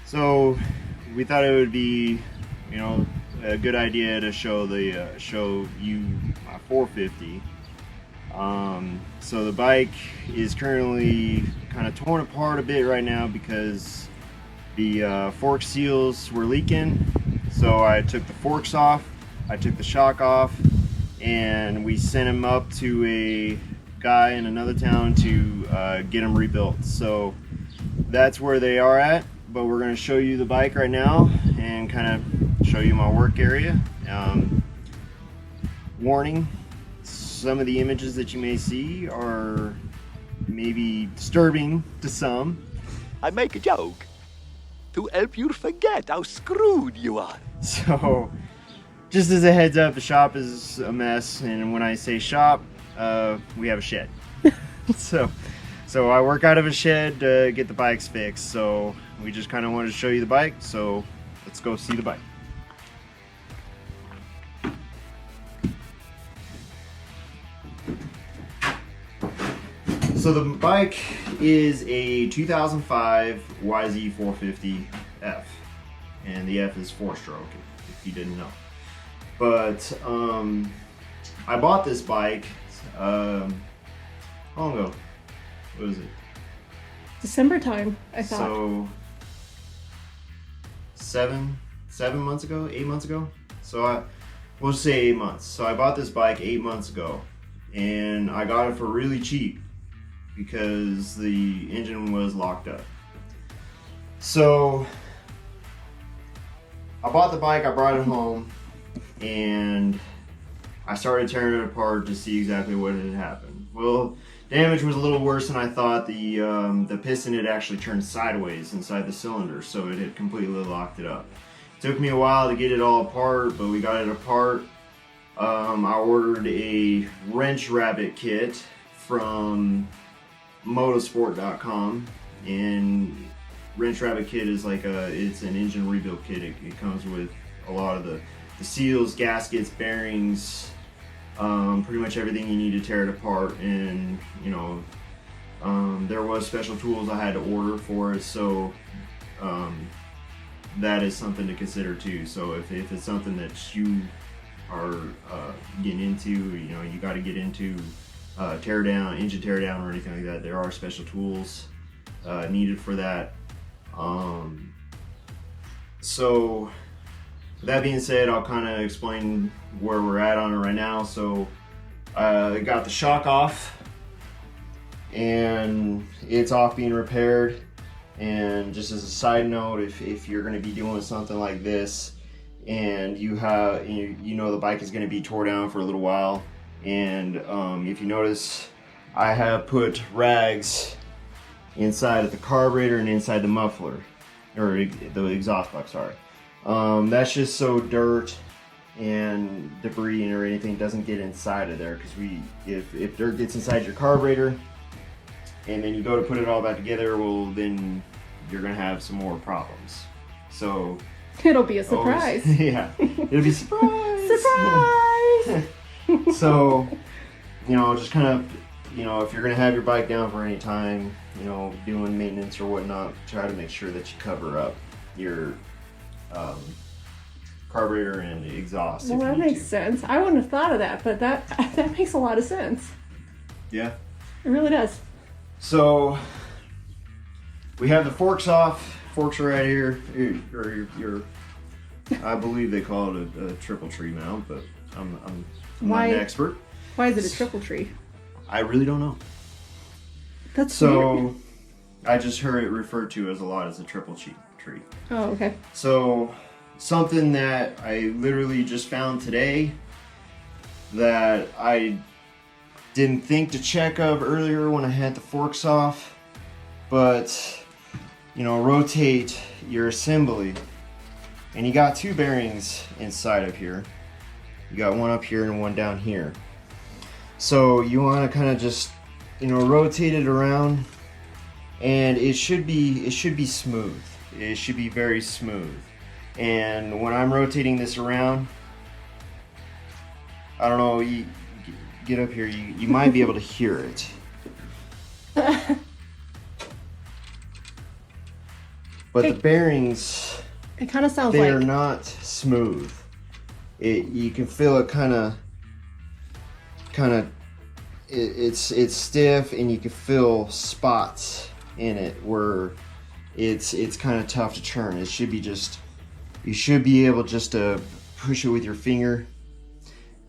So we thought it would be, a good idea to show you my 450. So the bike is currently kind of torn apart a bit right now because the fork seals were leaking. So I took the forks off, I took the shock off, and we sent him up to a guy in another town to get them rebuilt. So that's where they are at, but we're going to show you the bike right now and kind of show you my work area. Warning, some of the images that you may see are maybe disturbing to some. I make a joke to help you forget how screwed you are. So just as a heads up, the shop is a mess, and when I say shop, we have a shed. So I work out of a shed to get the bikes fixed. So we just kind of wanted to show you the bike. So let's go see the bike. So the bike is a 2005 YZ450F, and the F is 4-stroke, if you didn't know. But I bought this bike how long ago? What was it? December time, I thought. So 7 months ago, 8 months ago. So we'll just say 8 months. So I bought this bike 8 months ago, and I got it for really cheap because the engine was locked up. So I bought the bike, I brought it home, and I started tearing it apart to see exactly what had happened. Well, damage was a little worse than I thought. The piston had actually turned sideways inside the cylinder, so it had completely locked it up. It took me a while to get it all apart, but we got it apart. I ordered a wrench rabbit kit from motorsport.com, and wrench rabbit kit is like it's an engine rebuild kit. It comes with a lot of the seals, gaskets, bearings, pretty much everything you need to tear it apart. And there was special tools I had to order for it, so that is something to consider too. So if it's something that you are getting into, you got to get into engine tear down or anything like that, there are special tools needed for that. So with that being said, I'll kind of explain where we're at on it right now. So I got the shock off, and it's off being repaired. And just as a side note, if you're going to be doing something like this, and the bike is going to be tore down for a little while, and if you notice, I have put rags inside of the carburetor and inside the muffler, or the exhaust box, sorry. That's just so dirt and debris or anything doesn't get inside of there, because if dirt gets inside your carburetor and then you go to put it all back together, well, then you're gonna have some more problems. So it'll be a surprise. Yeah, it'll be a surprise. Surprise! So, just kind of, if you're gonna have your bike down for any time, doing maintenance or whatnot, try to make sure that you cover up your carburetor and the exhaust. Well, that makes sense. I wouldn't have thought of that, but that makes a lot of sense. Yeah. It really does. So we have the forks off. Forks are right here. I believe they call it a triple tree mount, but I'm not an expert. Why is it a triple tree? I really don't know. That's so weird. I just heard it referred to as a lot as a triple tree. Oh, okay. So something that I literally just found today that I didn't think to check of earlier when I had the forks off, but rotate your assembly, and you got two bearings inside of here. You got one up here and one down here. So you want to kind of just rotate it around, and it should be smooth. It should be very smooth. And when I'm rotating this around, I don't know, you get up here, you might be able to hear it. But the bearings, it kind of sounds they like are not smooth. You can feel it kind of it's stiff, and you can feel spots in it where it's kind of tough to turn. It should be just, you should be able just to push it with your finger,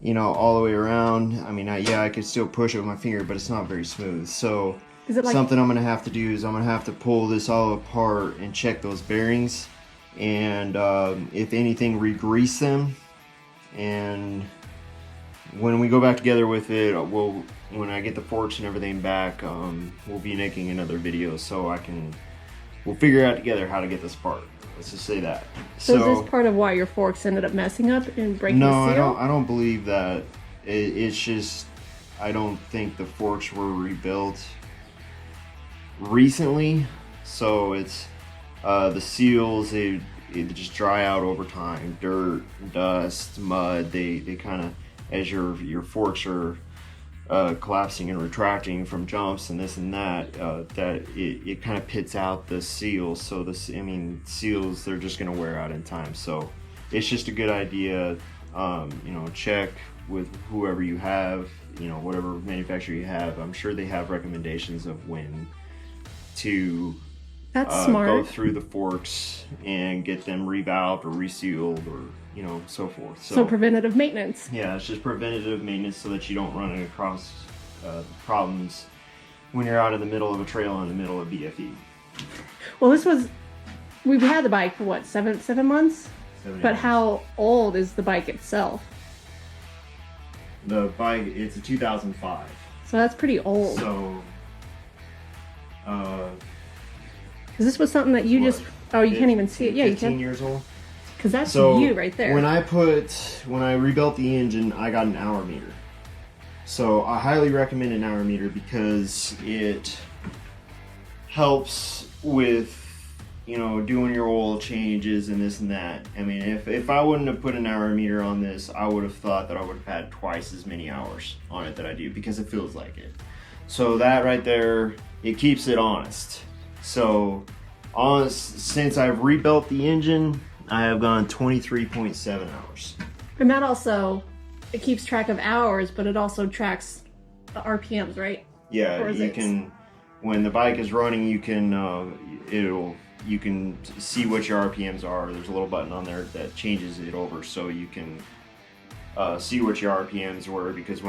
you know, all the way around. I mean, yeah, I could still push it with my finger, but it's not very smooth. So is it like, something I'm gonna have to do is I'm gonna have to pull this all apart and check those bearings, and if anything, re-grease them. And when we go back together with it, when I get the forks and everything back, we'll be making another video, so we'll figure out together how to get this apart. Let's just say that. So is this part of why your forks ended up messing up and breaking the seal? No, I don't believe that. It's just, I don't think the forks were rebuilt recently, so it's the seals, they just dry out over time. Dirt, dust, mud, they kind of, as your forks are collapsing and retracting from jumps and this and that, it kind of pits out the seals. So seals, they're just going to wear out in time. So it's just a good idea, you know, check with whoever you have, you know, whatever manufacturer you have. I'm sure they have recommendations of when to go through the forks and get them revalved or resealed, or, you know, so forth. So preventative maintenance. Yeah, it's just preventative maintenance so that you don't run across problems when you're out in the middle of a trail in the middle of BFE. Well, we've had the bike for what, seven months? 7 But months. how old is the bike itself? The bike, it's a 2005. So that's pretty old. So, Because this was something that you what, just, oh, you can't even see it. Yeah, you 15 can. years old. Because that's So you right there. when I rebuilt the engine, I got an hour meter. So I highly recommend an hour meter because it helps with, you know, doing your oil changes and this and that. I mean, if I wouldn't have put an hour meter on this, I would have thought that I would have had twice as many hours on it that I do, because it feels like it. So that right there, it keeps it honest. So since I've rebuilt the engine, I have gone 23.7 hours. And that also, it keeps track of hours, but it also tracks the RPMs, right? Yeah, you can, when the bike is running, you can you can see what your RPMs are. There's a little button on there that changes it over, so you can see what your RPMs were, because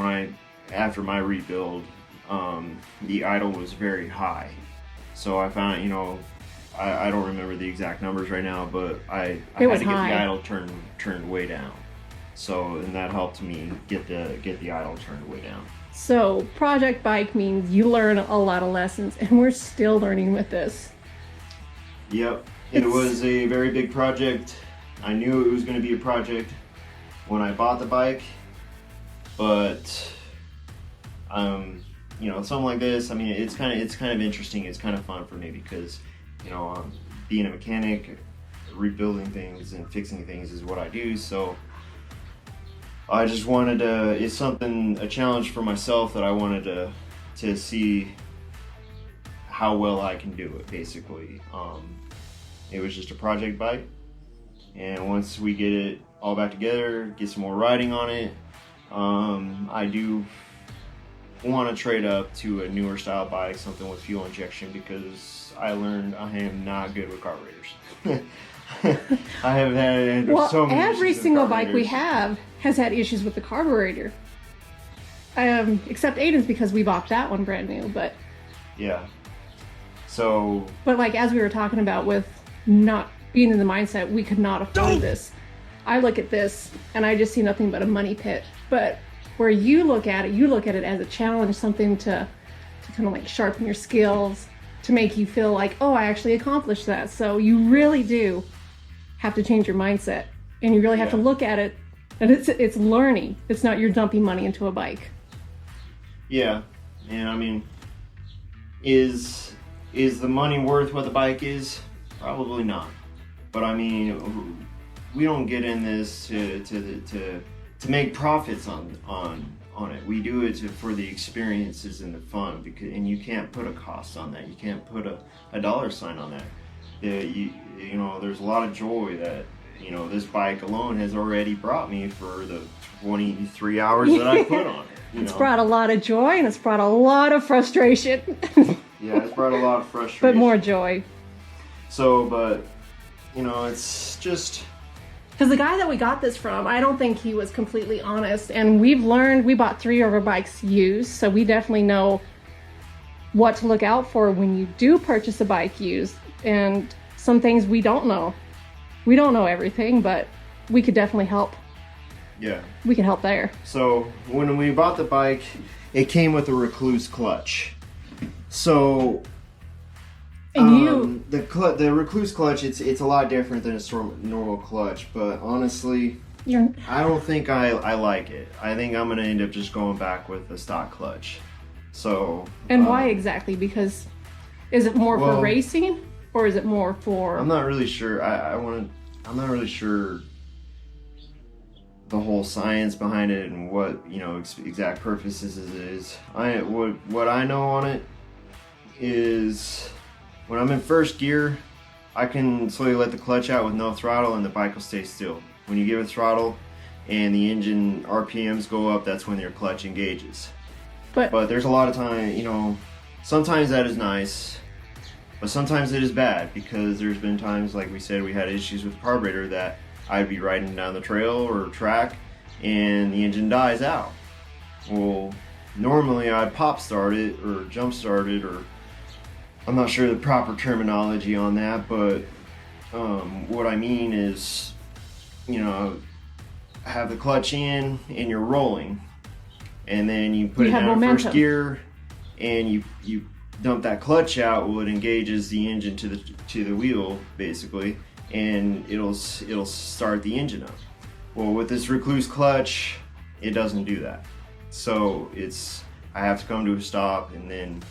after my rebuild, the idle was very high. So I found, you know, I don't remember the exact numbers right now, but I had to get the idle turned way down. So, and that helped me get the idle turned way down. So project bike means you learn a lot of lessons, and we're still learning with this. Yep, it was a very big project. I knew it was going to be a project when I bought the bike, but you know, something like this, I mean, it's kind of interesting. It's kind of fun for me because, you know, being a mechanic, rebuilding things and fixing things is what I do. So I just wanted to, it's a challenge for myself that I wanted to see how well I can do it, basically. It was just a project bike, and once we get it all back together, get some more riding on it, I do want to trade up to a newer style bike, something with fuel injection, because I learned I am not good with carburetors. I have had so many every issues with single bike we carburetors. have has had issues with the carburetor. Except Aiden's, because we bought that one brand new, but Yeah. So, but like, as we were talking about with not being in the mindset, we could not afford this. I look at this and I just see nothing but a money pit. But where you look at it as a challenge, something to kind of like sharpen your skills, to make you feel like, oh, I actually accomplished that. So you really do have to change your mindset, and you really have to look at it, and it's learning. It's not you're dumping money into a bike. yeah, and I mean, is the money worth what the bike is? Probably not. But I mean, we don't get in this to make profits on it. We do it for the experiences and the fun, and you can't put a cost on that. You can't put a dollar sign on that. you know, there's a lot of joy that, you know, this bike alone has already brought me for the 23 hours that I put on it. It's brought a lot of joy, and it's brought a lot of frustration. Yeah, it's brought a lot of frustration. But more joy. So, but, you know, it's just... Because the guy that we got this from, I don't think he was completely honest. And we've learned, we bought 3 of our bikes used, so we definitely know what to look out for when you do purchase a bike used. And some things we don't know. We don't know everything, but we could definitely help. Yeah. We can help there. So when we bought the bike, it came with a Recluse clutch. So and the Recluse clutch, it's a lot different than a normal clutch, but honestly, I don't think I like it. I think I'm gonna end up just going back with the stock clutch. So and why exactly? Because is it more for racing, or is it more for? I'm not really sure. I'm not really sure the whole science behind it and what, you know, exact purposes it is. What I know on it is when I'm in first gear, I can slowly let the clutch out with no throttle and the bike will stay still. When you give it throttle and the engine RPMs go up, that's when your clutch engages. But there's a lot of time, you know, sometimes that is nice, but sometimes it is bad, because there's been times, like we said, we had issues with the carburetor that I'd be riding down the trail or track and the engine dies out. Well, normally I'd pop start it or jump start it, or I'm not sure the proper terminology on that, but what I mean is, you know, have the clutch in and you're rolling, and then you put it down in first gear and you dump that clutch out. Well, it engages the engine to the wheel basically, and it'll start the engine up. Well, with this Recluse clutch, it doesn't do that. So I have to come to a stop and then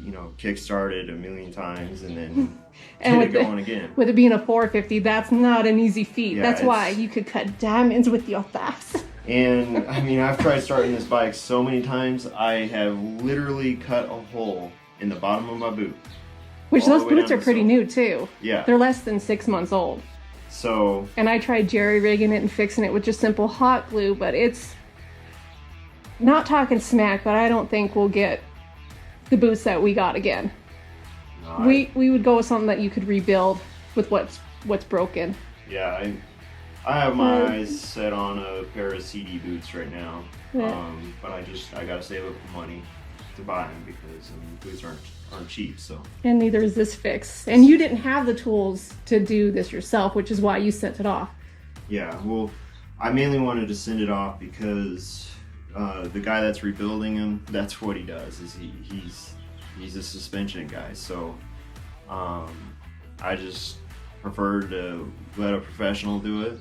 you know, kick start it a million times and then get it going again. With it being a 450, that's not an easy feat. Yeah, that's why you could cut diamonds with your thighs. And I mean, I've tried starting this bike so many times, I have literally cut a hole in the bottom of my boot. Which those boots are pretty new too. Yeah. They're less than 6 months old. So. And I tried jerry rigging it and fixing it with just simple hot glue, but it's not talking smack, but I don't think we'll get the boots that we got again. No, we would go with something that you could rebuild with what's broken. Yeah, I have my eyes set on a pair of CD boots right now. Yeah. But I gotta save up the money to buy them, because boots aren't cheap. So. And neither is this fix. And you didn't have the tools to do this yourself, which is why you sent it off. Yeah, well, I mainly wanted to send it off because the guy that's rebuilding them, that's what he does. Is he's a suspension guy. So I just prefer to let a professional do it.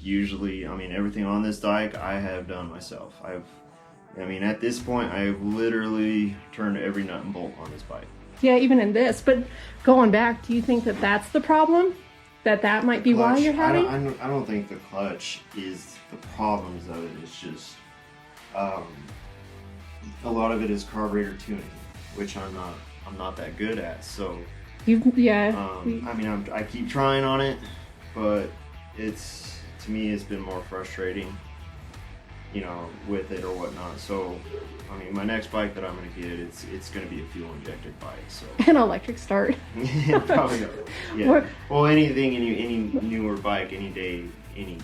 Usually, I mean, everything on this bike I have done myself. At this point, I've literally turned every nut and bolt on this bike. Yeah, even in this. But going back, do you think that that's the problem? That might be why you're having? I don't think the clutch is the problems of it. It's just a lot of it is carburetor tuning, which I'm not that good at. So I keep trying on it, but to me it's been more frustrating, you know, with it or whatnot. So my next bike that I'm gonna get, it's gonna be a fuel injected bike. So an electric start. Probably not. Yeah. Well, any newer bike any day any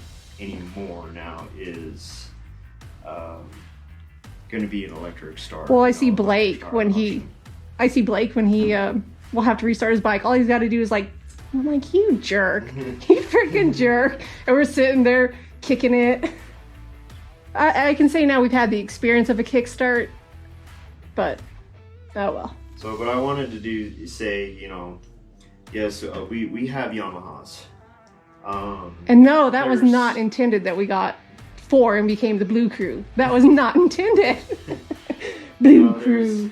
more now is gonna be an electric start. Well, I see Blake when he will have to restart his bike. All he's got to do is I'm like, you jerk, you freaking jerk. And we're sitting there kicking it. I can say now we've had the experience of a kickstart, but oh well. So, but I wanted to say, you know, yes, we have Yamahas. And no, that was not intended that we got 4 and became the Blue Crew. That was not intended. Blue Crew.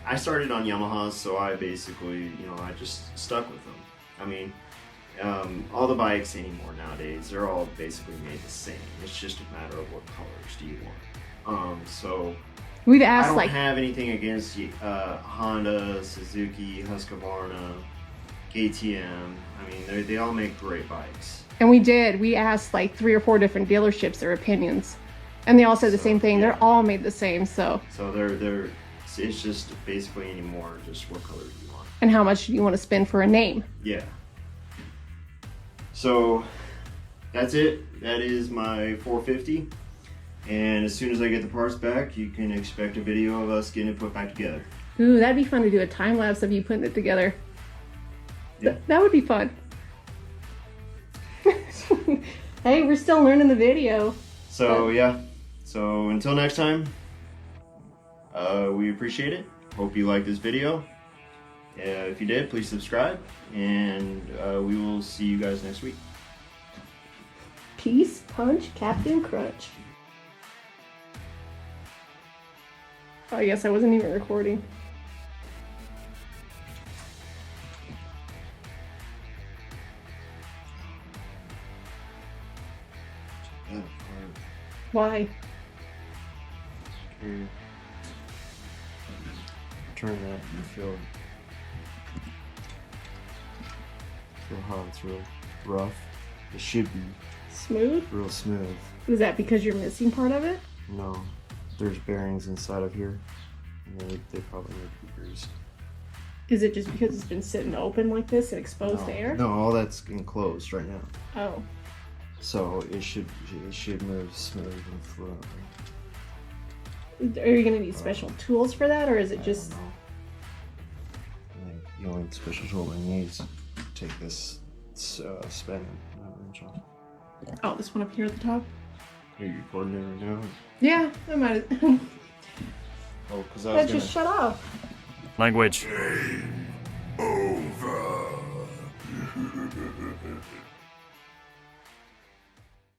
I started on Yamahas, so I basically, you know, I just stuck with them. All the bikes anymore nowadays, they're all basically made the same. It's just a matter of what colors do you want. So We've I asked don't like, have anything against Honda, Suzuki, Husqvarna, KTM. I mean, they all make great bikes. and we asked like 3 or 4 different dealerships their opinions, and they all said the same thing. yeah. They're all made the same. So they're it's just basically anymore just what color do you want. and how much do you want to spend for a name? Yeah. So that's it. That is my 450. And as soon as I get the parts back, you can expect a video of us getting it put back together. Ooh, that'd be fun to do a time lapse of you putting it together. Yeah. That would be fun. Hey, we're still learning the video. So yeah. So until next time, we appreciate it. Hope you liked this video. If you did, please subscribe, and we will see you guys next week. Peace, punch, Captain Crunch. Oh, yes, I wasn't even recording. Why? Here. Turn that and feel how it's real rough. It should be Smooth? real smooth. Is that because you're missing part of it? No, there's bearings inside of here, and they probably need to be greased. Is it just because it's been sitting open like this and exposed to air? No, all that's enclosed right now. Oh. So it should move smooth and fluently. Are you going to need special tools for that, or is it just... I don't know. I think the only special tool I need is take this spanner wrench off. Oh, this one up here at the top? Are you recording it right now? Yeah, I might have... Oh, because I That was gonna... just shut off. Language. Over.